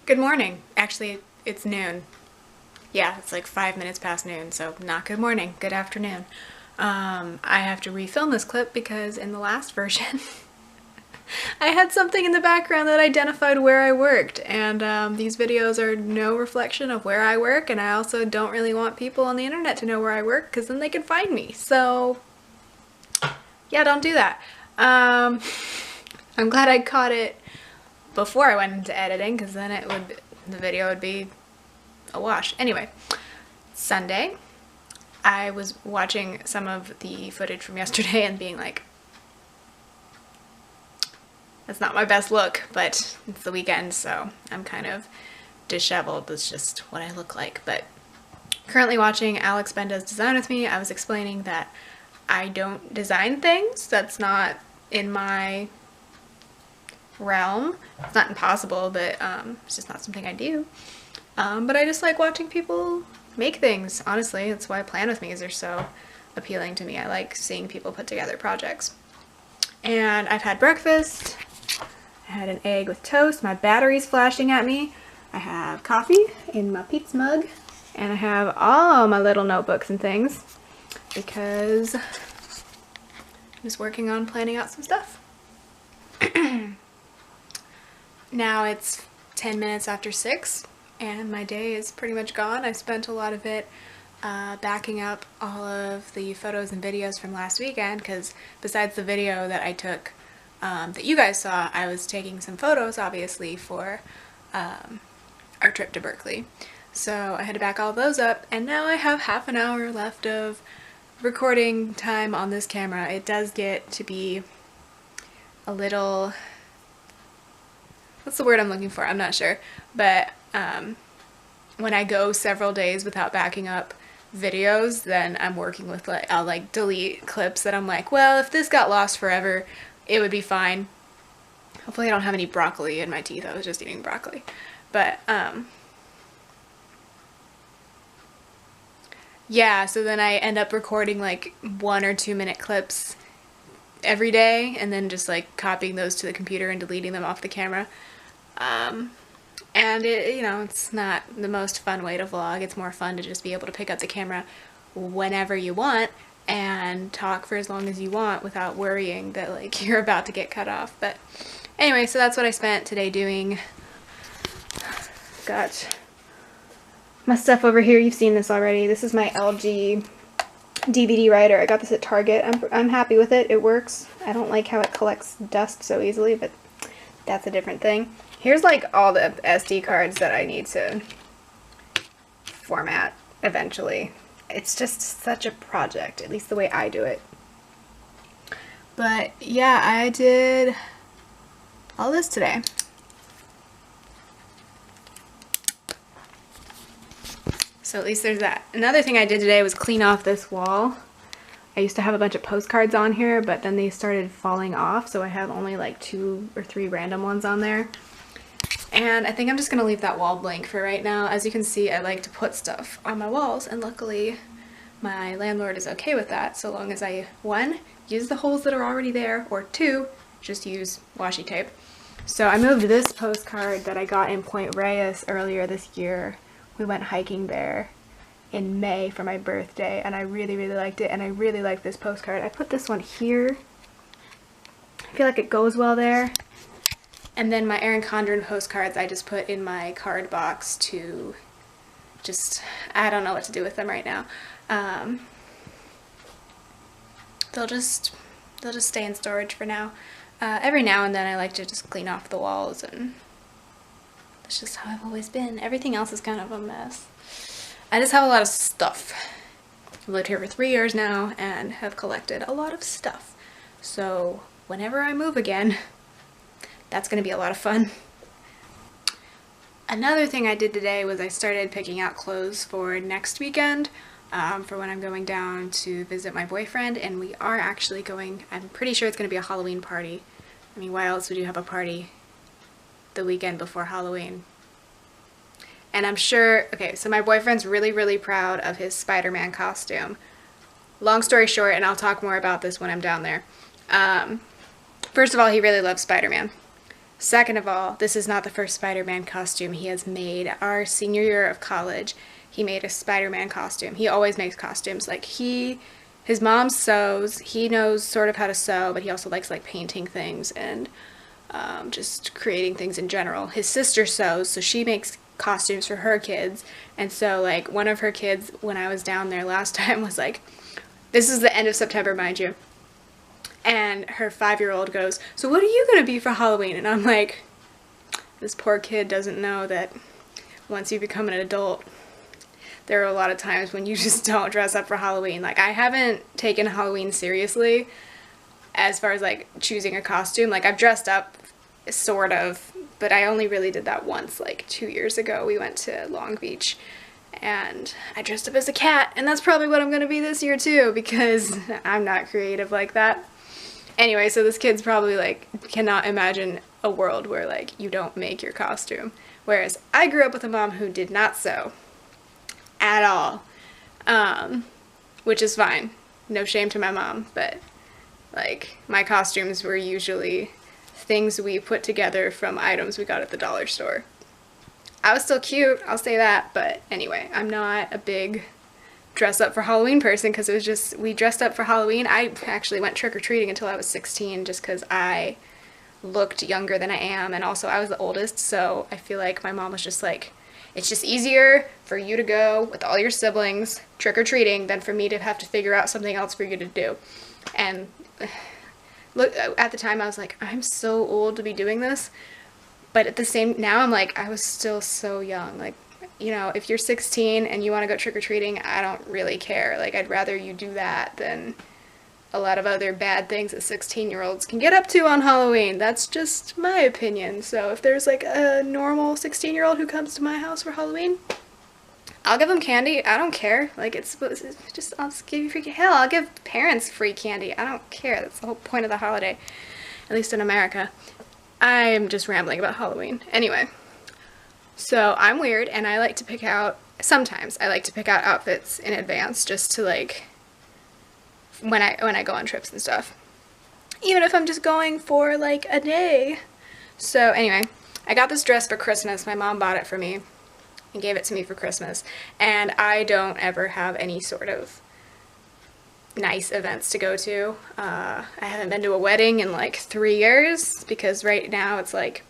Good morning. Actually, it's noon. Yeah, it's like 5 minutes past noon, so not good morning, good afternoon. I have to refilm this clip because in the last version I had something in the background that identified where I worked, and these videos are no reflection of where I work, and I also don't really want people on the internet to know where I work because then they can find me. So yeah, don't do that. I'm glad I caught it before I went into editing, because then the video would be a wash. Anyway, Sunday, I was watching some of the footage from yesterday and being like, that's not my best look, but it's the weekend, so I'm kind of disheveled. That's just what I look like. But currently watching Alex Benda's Design With Me. I was explaining that I don't design things. That's not in my realm. It's not impossible, but it's just not something I do. But I just like watching people make things, honestly. That's why Plan With Me's are so appealing to me. I like seeing people put together projects. And I've had breakfast. I had an egg with toast. My battery's flashing at me. I have coffee in my pizza mug. And I have all my little notebooks and things because I'm just working on planning out some stuff. Now it's 10 minutes after 6 and my day is pretty much gone. I spent a lot of it backing up all of the photos and videos from last weekend, because besides the video that I took that you guys saw, I was taking some photos obviously for our trip to Berkeley. So I had to back all those up, and now I have half an hour left of recording time on this camera. It does get to be a little, what's the word I'm looking for? I'm not sure. But when I go several days without backing up videos, then I'm working with, like, I'll like delete clips that I'm like, well, if this got lost forever, it would be fine. Hopefully I don't have any broccoli in my teeth. I was just eating broccoli. But yeah, so then I end up recording like 1 or 2 minute clips every day and then just like copying those to the computer and deleting them off the camera. And it, you know, it's not the most fun way to vlog. It's more fun to just be able to pick up the camera whenever you want and talk for as long as you want without worrying that like you're about to get cut off. But anyway, so that's what I spent today doing. Got my stuff over here. You've seen this already. This is my LG DVD writer. I got this at Target. I'm happy with it. It works. I don't like how it collects dust so easily, but that's a different thing. Here's like all the SD cards that I need to format eventually. It's just such a project, at least the way I do it. But yeah, I did all this today. So at least there's that. Another thing I did today was clean off this wall. I used to have a bunch of postcards on here, but then they started falling off, so I have only like 2 or 3 random ones on there. And I think I'm just going to leave that wall blank for right now. As you can see, I like to put stuff on my walls, and luckily my landlord is okay with that, so long as I, 1, use the holes that are already there, or 2, just use washi tape. So I moved this postcard that I got in Point Reyes earlier this year. We went hiking there in May for my birthday, and I really, really liked it, and I really like this postcard. I put this one here. I feel like it goes well there. And then my Erin Condren postcards I just put in my card box to just, I don't know what to do with them right now. They'll just stay in storage for now. Every now and then I like to just clean off the walls, and that's just how I've always been. Everything else is kind of a mess. I just have a lot of stuff. I've lived here for 3 years now and have collected a lot of stuff. So whenever I move again, that's going to be a lot of fun. Another thing I did today was I started picking out clothes for next weekend, for when I'm going down to visit my boyfriend, and we are actually going, I'm pretty sure it's going to be a Halloween party. I mean, why else would you have a party the weekend before Halloween? And I'm sure, okay, so my boyfriend's really, really proud of his Spider-Man costume. Long story short, and I'll talk more about this when I'm down there. First of all, he really loves Spider-Man. Second of all, this is not the first Spider-Man costume he has made. Our senior year of college, he made a Spider-Man costume. He always makes costumes. Like, his mom sews. He knows sort of how to sew, but he also likes like painting things and just creating things in general. His sister sews, so she makes costumes for her kids. And so like one of her kids, when I was down there last time, was like, this is the end of September, mind you, and her 5-year-old goes, so what are you gonna be for Halloween? And I'm like, this poor kid doesn't know that once you become an adult, there are a lot of times when you just don't dress up for Halloween. Like, I haven't taken Halloween seriously as far as like choosing a costume. Like, I've dressed up sort of, but I only really did that once, like 2 years ago. We went to Long Beach and I dressed up as a cat, and that's probably what I'm gonna be this year too, because I'm not creative like that. Anyway, so this kid's probably like cannot imagine a world where like you don't make your costume. Whereas I grew up with a mom who did not sew at all, which is fine. No shame to my mom, but like my costumes were usually things we put together from items we got at the dollar store. I was still cute, I'll say that, but anyway, I'm not a big dress up for Halloween person because it was just, we dressed up for Halloween. I actually went trick-or-treating until I was 16 just because I looked younger than I am, and also I was the oldest, so I feel like my mom was just like, it's just easier for you to go with all your siblings trick-or-treating than for me to have to figure out something else for you to do. And look, at the time I was like, I'm so old to be doing this, but at the same, now I'm like, I was still so young. Like, you know, if you're 16 and you want to go trick-or-treating, I don't really care. Like, I'd rather you do that than a lot of other bad things that 16-year-olds can get up to on Halloween. That's just my opinion. So if there's like a normal 16-year-old who comes to my house for Halloween, I'll give them candy. I don't care. Like, it's just, I'll just give you free, hell, I'll give parents free candy. I don't care. That's the whole point of the holiday, at least in America. I'm just rambling about Halloween. Anyway. So I'm weird, and I like to pick out, sometimes I like to pick out outfits in advance just to like, when I go on trips and stuff. Even if I'm just going for like a day. So anyway, I got this dress for Christmas. My mom bought it for me and gave it to me for Christmas. And I don't ever have any sort of nice events to go to. I haven't been to a wedding in like 3 years because right now it's like,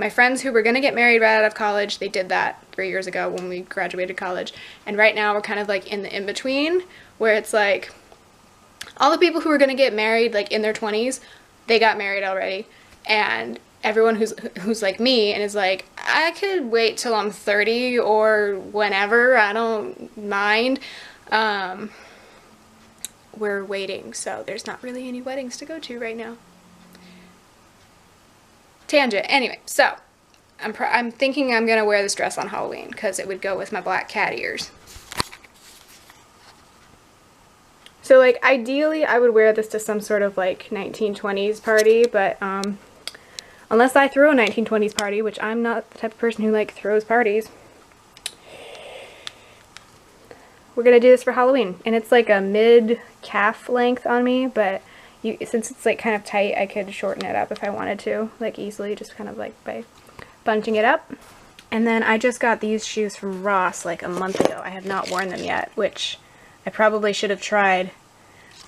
my friends who were going to get married right out of college, they did that 3 years ago when we graduated college. And right now we're kind of like in the in-between where it's like all the people who were going to get married like in their 20s, they got married already. And everyone who's like me and is like, I could wait till I'm 30 or whenever, I don't mind. We're waiting, so there's not really any weddings to go to right now. Tangent. Anyway, so I'm thinking I'm gonna wear this dress on Halloween because it would go with my black cat ears. So like ideally I would wear this to some sort of like 1920s party, but unless I throw a 1920s party, which I'm not the type of person who like throws parties, we're gonna do this for Halloween. And it's like a mid-calf length on me, but since it's like kind of tight, I could shorten it up if I wanted to, like easily, just kind of like by bunching it up. And then I just got these shoes from Ross like a month ago. I have not worn them yet, which I probably should have tried.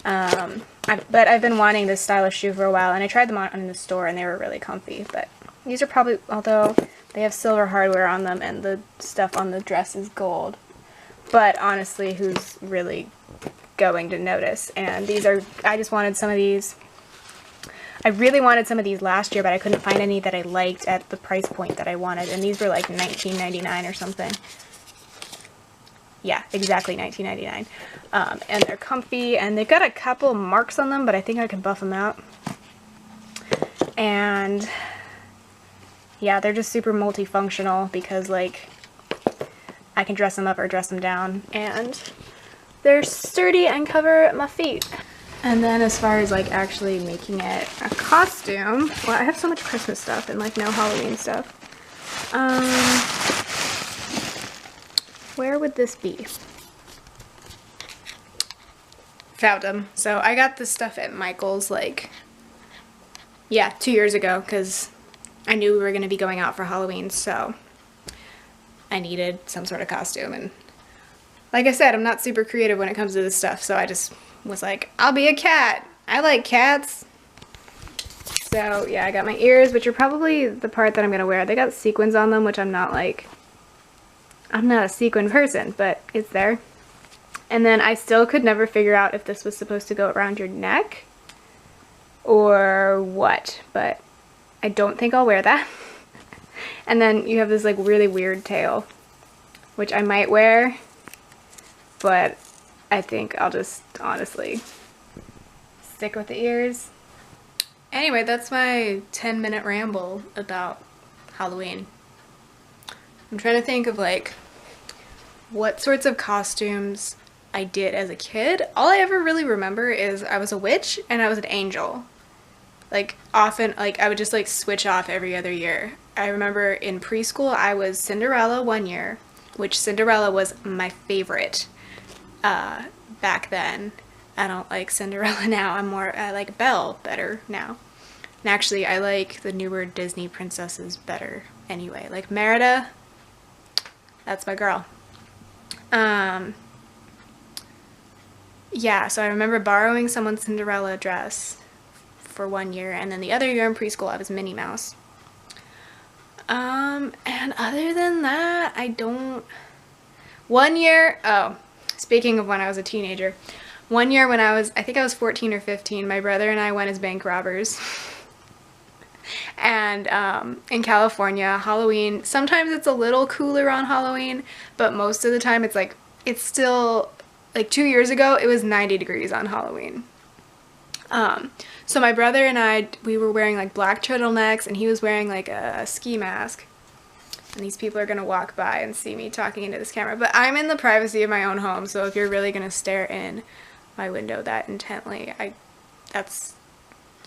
But I've been wanting this style of shoe for a while, and I tried them on in the store and they were really comfy. But these are probably, although they have silver hardware on them and the stuff on the dress is gold. But honestly, who's really going to notice? And these are, I just wanted some of these. I really wanted some of these last year, but I couldn't find any that I liked at the price point that I wanted, and these were like $19.99 or something. Yeah, exactly $19.99. And they're comfy, and they've got a couple marks on them, but I think I can buff them out. And yeah, they're just super multifunctional because like I can dress them up or dress them down, and they're sturdy and cover my feet. And then as far as like actually making it a costume, well, I have so much Christmas stuff and like no Halloween stuff. Where would this be? Found them. So I got this stuff at Michael's like, yeah, 2 years ago, because I knew we were going to be going out for Halloween, so I needed some sort of costume. And like I said, I'm not super creative when it comes to this stuff, so I just was like, I'll be a cat. I like cats. So yeah, I got my ears, which are probably the part that I'm going to wear. They got sequins on them, which I'm not a sequin person, but it's there. And then I still could never figure out if this was supposed to go around your neck or what, but I don't think I'll wear that. And then you have this like really weird tail, which I might wear, but I think I'll just honestly stick with the ears. Anyway, that's my 10-minute ramble about Halloween. I'm trying to think of like what sorts of costumes I did as a kid. All I ever really remember is I was a witch and I was an angel. Like often, like I would just like switch off every other year. I remember in preschool I was Cinderella one year, which Cinderella was my favorite back then. I don't like Cinderella now. I like Belle better now. And actually I like the newer Disney princesses better anyway. Like Merida, that's my girl. Yeah, so I remember borrowing someone's Cinderella dress for one year, and then the other year in preschool I was Minnie Mouse. And other than that, I don't... One year, oh, speaking of when I was a teenager, one year when I think I was 14 or 15, my brother and I went as bank robbers. And in California, Halloween, sometimes it's a little cooler on Halloween, but most of the time it's still, like 2 years ago, it was 90 degrees on Halloween. So my brother and I, we were wearing like black turtlenecks, and he was wearing like a ski mask. And these people are going to walk by and see me talking into this camera. But I'm in the privacy of my own home, so if you're really going to stare in my window that intently, that's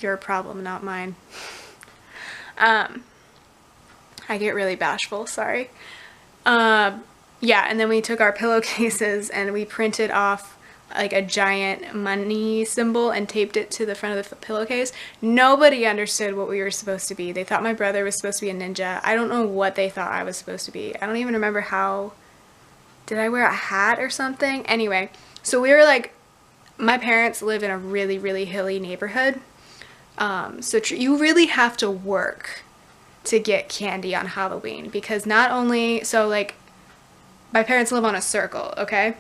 your problem, not mine. I get really bashful, sorry. Yeah, and then we took our pillowcases and we printed off like a giant money symbol and taped it to the front of the pillowcase. Nobody understood what we were supposed to be. They thought my brother was supposed to be a ninja. I don't know what they thought I was supposed to be. I don't even remember how... Did I wear a hat or something? Anyway, so we were like... My parents live in a really, really hilly neighborhood. So you really have to work to get candy on Halloween, because not only... So like, my parents live on a circle, okay?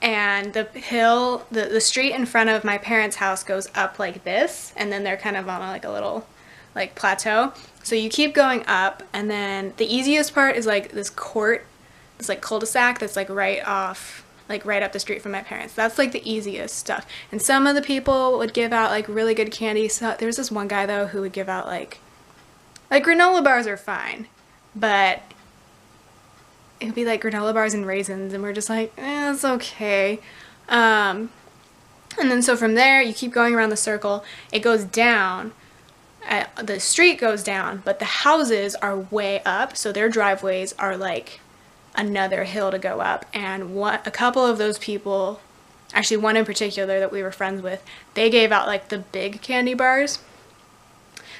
And the hill, the street in front of my parents' house goes up like this, and then they're kind of on like a little like plateau. So you keep going up, and then the easiest part is like this court, this like cul-de-sac that's like right off, like right up the street from my parents. That's like the easiest stuff. And some of the people would give out like really good candy. So there's this one guy though who would give out like granola bars are fine, but it would be like granola bars and raisins, and we're just like, it's okay. And then so from there, you keep going around the circle, it goes down, the street goes down, but the houses are way up, so their driveways are like another hill to go up. And a couple of those people, actually one in particular that we were friends with, they gave out like the big candy bars.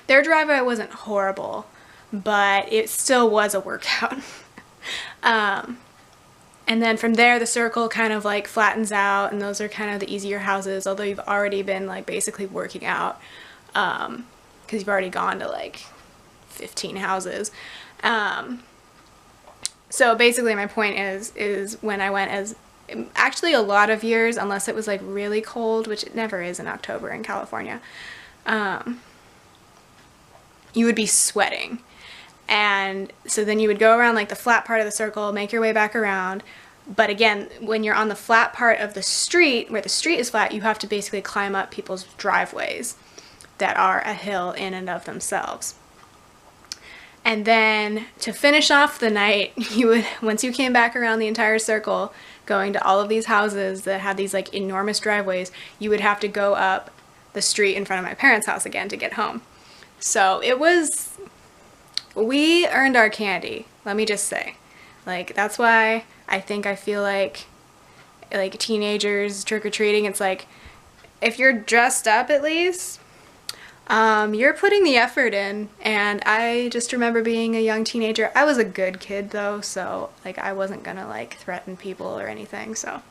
Their driveway wasn't horrible, but it still was a workout. And then from there the circle kind of like flattens out, and those are kind of the easier houses, although you've already been like basically working out because you've already gone to like 15 houses. So basically my point is when I went as actually a lot of years, unless it was like really cold, which it never is in October in California, you would be sweating. And so then you would go around like the flat part of the circle, make your way back around. But again, when you're on the flat part of the street, where the street is flat, you have to basically climb up people's driveways that are a hill in and of themselves. And then to finish off the night, you would, once you came back around the entire circle, going to all of these houses that had these like enormous driveways, you would have to go up the street in front of my parents' house again to get home. So it was... We earned our candy, let me just say. Like, that's why I feel like teenagers trick-or-treating, it's like, if you're dressed up at least, You're putting the effort in, and I just remember being a young teenager. I was a good kid though, so like I wasn't gonna like threaten people or anything, so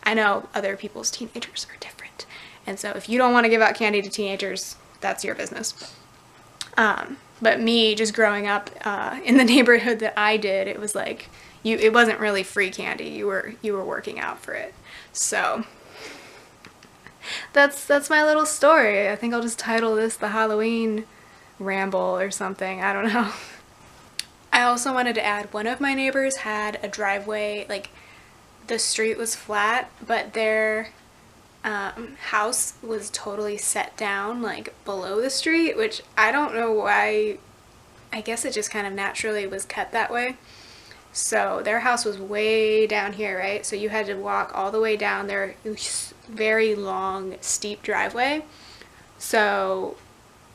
I know other people's teenagers are different. And so if you don't want to give out candy to teenagers, that's your business. But me just growing up in the neighborhood that I did, it was like it wasn't really free candy. You were working out for it. So that's my little story. I think I'll just title this the Halloween ramble or something. I don't know. I also wanted to add, one of my neighbors had a driveway, like the street was flat, but their house was totally set down like below the street, which I don't know why. I guess it just kind of naturally was cut that way. So their house was way down here, right? So you had to walk all the way down their very long, steep driveway. So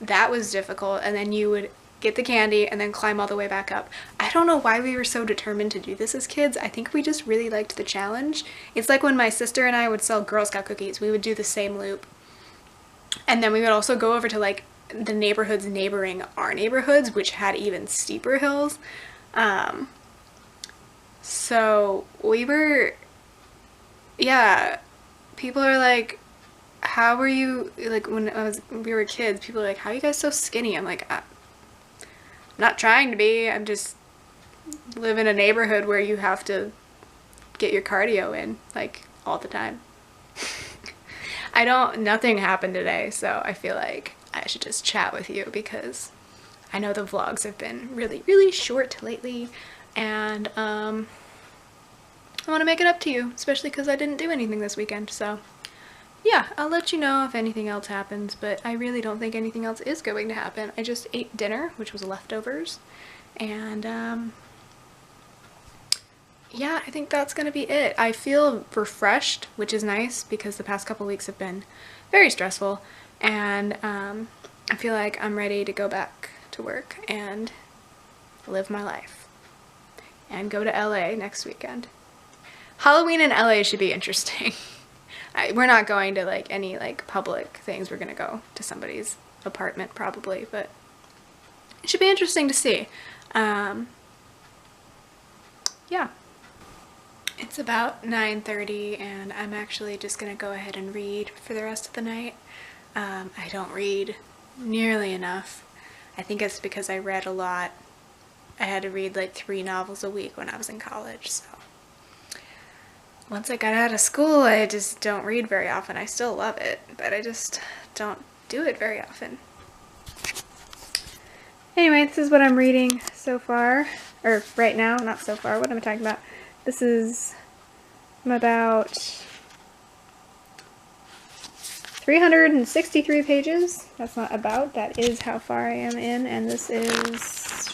that was difficult. And then you would get the candy and then climb all the way back up. I don't know why we were so determined to do this as kids. I think we just really liked the challenge. It's like when my sister and I would sell Girl Scout cookies. We would do the same loop. And then we would also go over to like the neighborhoods neighboring our neighborhoods, which had even steeper hills. So we were, yeah, people are like, how were you, like when we were kids, people are like, how are you guys so skinny? I'm like, I'm not trying to be, I'm just live in a neighborhood where you have to get your cardio in like all the time. Nothing happened today, so I feel like I should just chat with you because I know the vlogs have been really, really short lately, and I want to make it up to you, especially because I didn't do anything this weekend. So yeah, I'll let you know if anything else happens, but I really don't think anything else is going to happen. I just ate dinner, which was leftovers, and yeah, I think that's gonna be it. I feel refreshed, which is nice because the past couple weeks have been very stressful, and I feel like I'm ready to go back to work and live my life and go to LA next weekend. Halloween in LA should be interesting. We're not going to like any like public things. We're gonna go to somebody's apartment probably, but it should be interesting to see. Yeah. It's about 9:30 and I'm actually just gonna go ahead and read for the rest of the night. I don't read nearly enough. I think it's because I read a lot. I had to read like 3 novels a week when I was in college, so once I got out of school I just don't read very often. I still love it, but I just don't do it very often. Anyway, this is what I'm reading so far, or right now, not so far. What am I talking about? This is about 363 pages. That's not about, that is how far I am in, and this is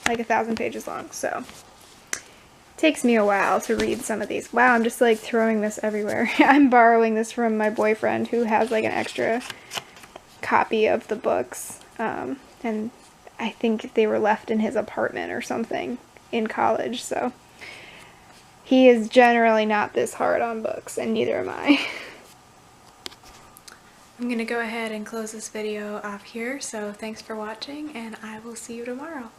like 1,000 pages long, so it takes me a while to read some of these. Wow, I'm just like throwing this everywhere. I'm borrowing this from my boyfriend who has like an extra copy of the books, and I think they were left in his apartment or something in college, so he is generally not this hard on books, and neither am I. I'm gonna go ahead and close this video off here, so thanks for watching, and I will see you tomorrow.